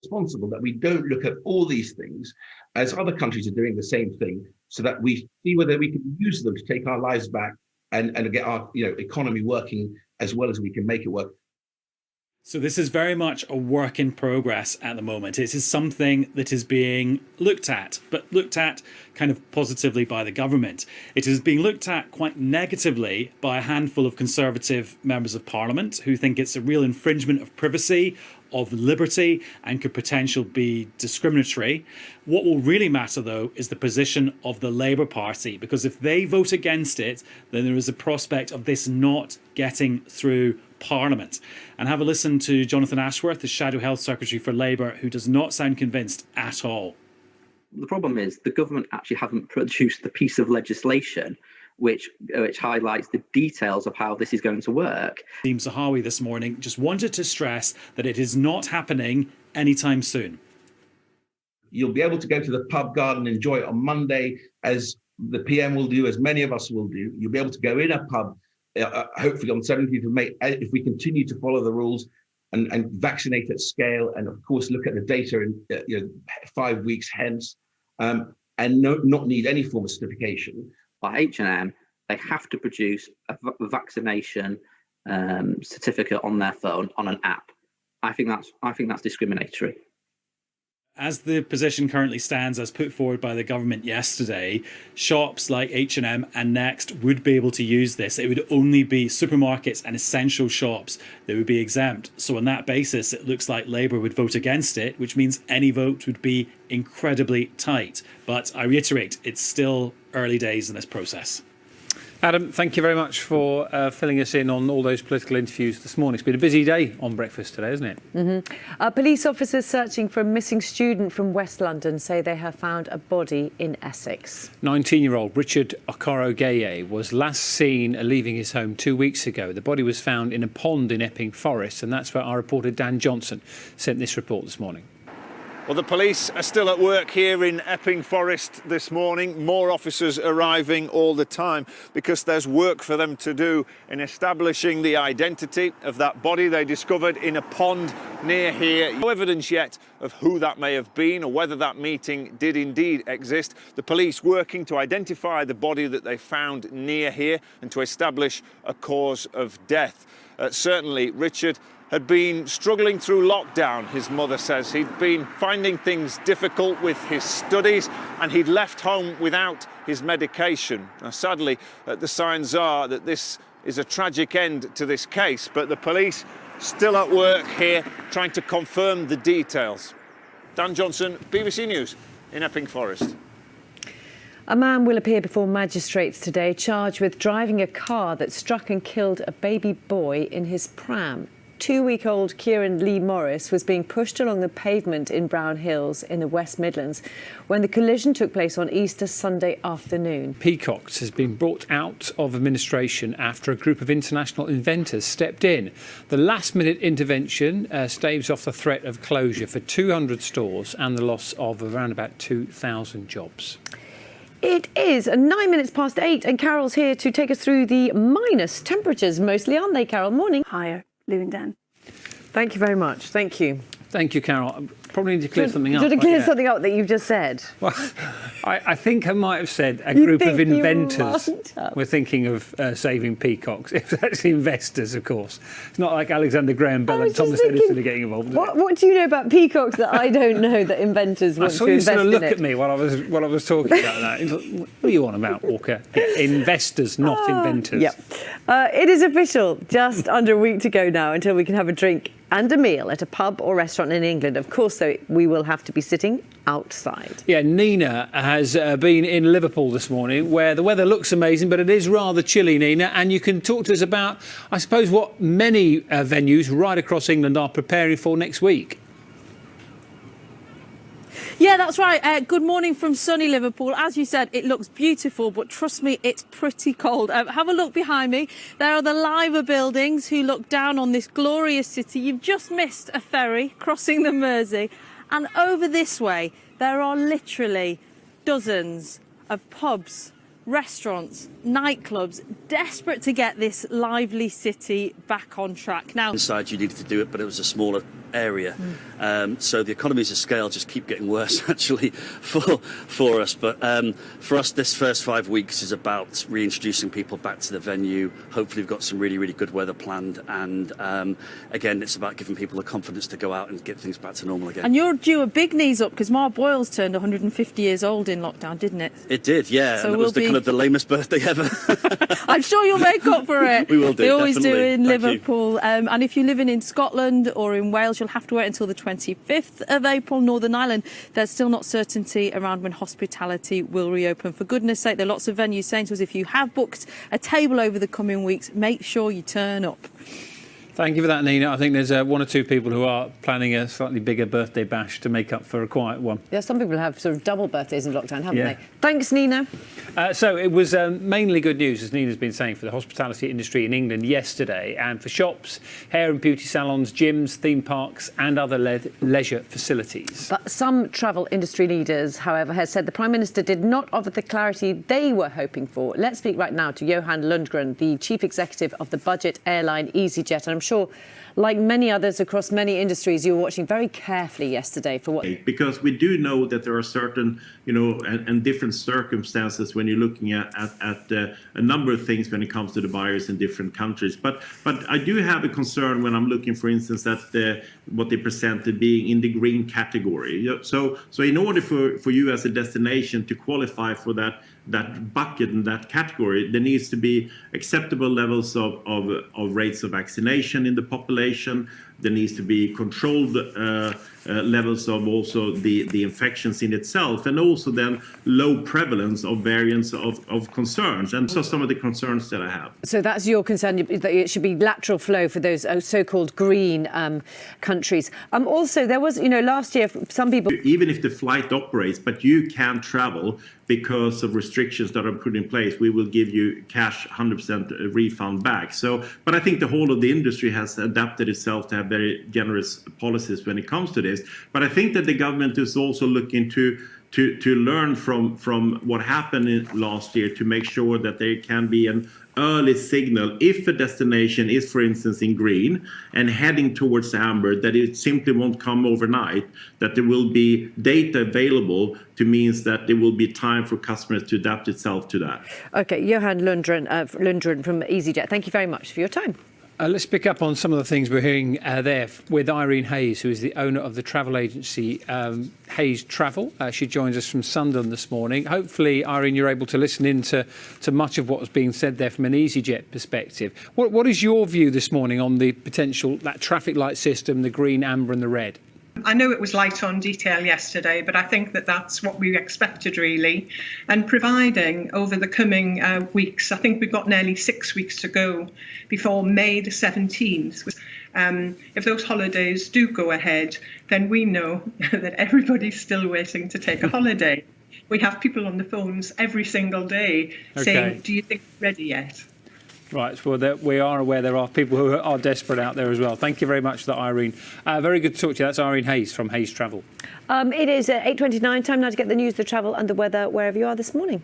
responsible that we don't look at all these things as other countries are doing the same thing, so that we see whether we can use them to take our lives back and get our economy working as well as we can make it work. So this is very much a work in progress at the moment. It is something that is being looked at, but looked at kind of positively by the government. It is being looked at quite negatively by a handful of Conservative members of Parliament who think it's a real infringement of privacy, of liberty, and could potentially be discriminatory. What will really matter, though, is the position of the Labour Party, because if they vote against it, then there is a prospect of this not getting through Parliament. And have a listen to Jonathan Ashworth, the Shadow Health Secretary for Labour, who does not sound convinced at all. The problem is the government actually haven't produced the piece of legislation which highlights the details of how this is going to work. Nadeem Zahawi this morning just wanted to stress that it is not happening anytime soon. You'll be able to go to the pub garden and enjoy it on Monday, as the PM will do, as many of us will do. You'll be able to go in a pub, hopefully on 17th of May, if we continue to follow the rules and vaccinate at scale, and of course look at the data in 5 weeks hence, and not need any form of certification. By H&M, they have to produce a vaccination certificate on their phone on an app. I think that's discriminatory. As the position currently stands, as put forward by the government yesterday, shops like H&M and Next would be able to use this. It would only be supermarkets and essential shops that would be exempt. So on that basis, it looks like Labour would vote against it, which means any vote would be incredibly tight. But I reiterate, it's still early days in this process. Adam, thank you very much for filling us in on all those political interviews this morning. It's been a busy day on breakfast today, isn't it? Mm-hmm. Police officers searching for a missing student from West London say they have found a body in Essex. 19-year-old Richard Okorogheye was last seen leaving his home 2 weeks ago. The body was found in a pond in Epping Forest, and that's where our reporter Dan Johnson sent this report this morning. Well, the police are still at work here in Epping Forest this morning. More officers arriving all the time because there's work for them to do in establishing the identity of that body they discovered in a pond near here. No evidence yet of who that may have been or whether that meeting did indeed exist. The police working to identify the body that they found near here and to establish a cause of death. Certainly, Richard had been struggling through lockdown, his mother says. He'd been finding things difficult with his studies and he'd left home without his medication. Now, sadly, the signs are that this is a tragic end to this case, but the police still at work here trying to confirm the details. Dan Johnson, BBC News in Epping Forest. A man will appear before magistrates today charged with driving a car that struck and killed a baby boy in his pram. 2-week-old Kieran Lee Morris was being pushed along the pavement in Brown Hills in the West Midlands when the collision took place on Easter Sunday afternoon. Peacocks has been brought out of administration after a group of international inventors stepped in. The last-minute intervention staves off the threat of closure for 200 stores and the loss of around about 2,000 jobs. It is 9 minutes past 8 and Carol's here to take us through the minus temperatures mostly, aren't they, Carol? Morning. Higher. Lou and Dan. Thank you very much. Thank you. Thank you, Carol. I probably need to clear something up. Do you want to clear something up that you've just said? Well, I think I might have said a group of inventors were thinking of saving peacocks. It's actually investors, of course. It's not like Alexander Graham Bell and Thomas Edison are getting involved. What do you know about peacocks that I don't know that inventors want to invest in? I saw you sort of look at me while I was talking about that. What are you on about, Walker? Yeah, investors, not inventors. Yep. It is official. Just under a week to go now until we can have a drink and a meal at a pub or restaurant in England. Of course, though, we will have to be sitting outside. Yeah, Nina has been in Liverpool this morning where the weather looks amazing, but it is rather chilly, Nina. And you can talk to us about, I suppose, what many venues right across England are preparing for next week. Yeah, that's right. Good morning from sunny Liverpool. As you said, it looks beautiful, but trust me, it's pretty cold. Have a look behind me. There are the Liver buildings who look down on this glorious city. You've just missed a ferry crossing the Mersey. And over this way, there are literally dozens of pubs, restaurants, nightclubs, desperate to get this lively city back on track. Now, inside you needed to do it, but it was a smaller area. So the economies of scale just keep getting worse, actually, for us. But for us, this first 5 weeks is about reintroducing people back to the venue. Hopefully, we've got some really, really good weather planned. And again, it's about giving people the confidence to go out and get things back to normal again. And you're due a big knees up because Mark Boyles turned 150 years old in lockdown, didn't it? It did, yeah. So and it was kind of the lamest birthday ever. I'm sure you'll make up for it. We will do. They always do definitely. in Thank Liverpool. And if you're living in Scotland or in Wales, you'll have to wait until the 25th of April. Northern Ireland, there's still not certainty around when hospitality will reopen. For goodness sake, there are lots of venues saying to us, if you have booked a table over the coming weeks, make sure you turn up. Thank you for that, Nina. I think there's one or two people who are planning a slightly bigger birthday bash to make up for a quiet one. Yeah, some people have sort of double birthdays in lockdown, haven't Yeah. they? Thanks, Nina. So it was mainly good news, as Nina's been saying, for the hospitality industry in England yesterday, and for shops, hair and beauty salons, gyms, theme parks and other leisure facilities. But some travel industry leaders, however, have said the Prime Minister did not offer the clarity they were hoping for. Let's speak right now to Johan Lundgren, the Chief Executive of the budget airline EasyJet. And I'm sure, like many others across many industries, you were watching very carefully yesterday for what... Because we do know that there are certain, and different circumstances when you're looking at a number of things when it comes to the buyers in different countries. But I do have a concern when I'm looking, for instance, at what they presented being in the green category. So in order for you as a destination to qualify for that bucket and that category, there needs to be acceptable levels of rates of vaccination in the population. There needs to be controlled levels of also the infections in itself, and also then low prevalence of variants of concerns. And so some of the concerns that I have. So that's your concern, that it should be lateral flow for those so-called green countries. Also, there was, last year, some people... Even if the flight operates, but you can't travel because of restrictions that are put in place, we will give you cash 100% refund back. But I think the whole of the industry has adapted itself to have very generous policies when it comes to this. But I think that the government is also looking to learn from what happened last year, to make sure that there can be an early signal if a destination is, for instance, in green and heading towards amber, that it simply won't come overnight, that there will be data available to means that there will be time for customers to adapt itself to that. OK, Johan Lundgren from EasyJet, thank you very much for your time. Let's pick up on some of the things we're hearing there with Irene Hayes, who is the owner of the travel agency Hayes Travel. She joins us from Sunderland this morning. Hopefully, Irene, you're able to listen in to much of what was being said there from an EasyJet perspective. What is your view this morning on the potential, that traffic light system, the green, amber and the red? I know it was light on detail yesterday, but I think that that's what we expected, really. And providing over the coming weeks, I think we've got nearly 6 weeks to go before May the 17th. If those holidays do go ahead, then we know that everybody's still waiting to take a holiday. We have people on the phones every single day saying, do you think we're ready yet? Right, well, we are aware there are people who are desperate out there as well. Thank you very much for that, Irene. Very good to talk to you. That's Irene Hayes from Hayes Travel. It is 8:29, time now to get the news, the travel and the weather wherever you are this morning.